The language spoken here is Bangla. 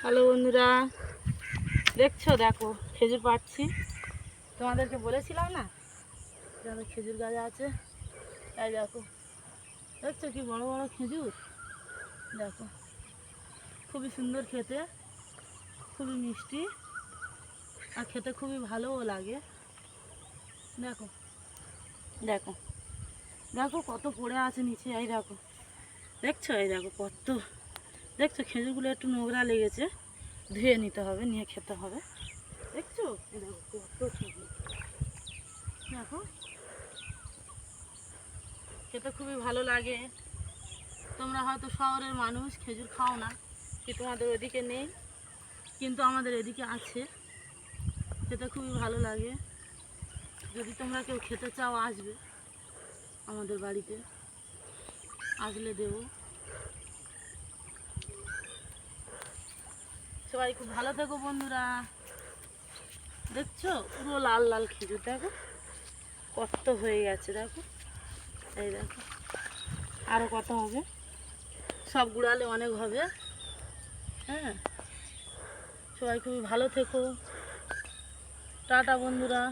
হ্যালো বন্ধুরা, দেখছো? দেখো খেজুর পাড়ছি। তোমাদেরকে বলেছিলাম না যেন খেজুর গাছ আছে। তাই দেখো, দেখছো কি বড় বড় খেজুর। দেখো খুবই সুন্দর খেতে, খুবই মিষ্টি, আর খেতে খুবই ভালোও লাগে। দেখো দেখো দেখো কত পড়ে আছে নিচে। এই দেখো, দেখছো? এই দেখো কত, দেখছো খেজুরগুলো একটু নোংরা লেগেছে, ধুয়ে নিতে হবে, নিয়ে খেতে হবে। দেখছো? এই দেখো কত খেজুর। দেখো খেতে খুবই ভালো লাগে। তোমরা হয়তো শহরের মানুষ, খেজুর খাও না, কি তোমাদের ওদিকে নেই, কিন্তু আমাদের এদিকে আছে। খেতে খুবই ভালো লাগে। যদি তোমরা কেউ খেতে চাও আসবে আমাদের বাড়িতে, আসলে দেবো। সবাই খুব ভালো থেকো বন্ধুরা। দেখছো পুরো লাল লাল খেজুর, দেখো কত হয়ে গেছে। দেখো, এই দেখো আরও কত হবে, সব গুড়ালে অনেক হবে। হ্যাঁ, সবাই খুবই ভালো থেকো। টাটা বন্ধুরা।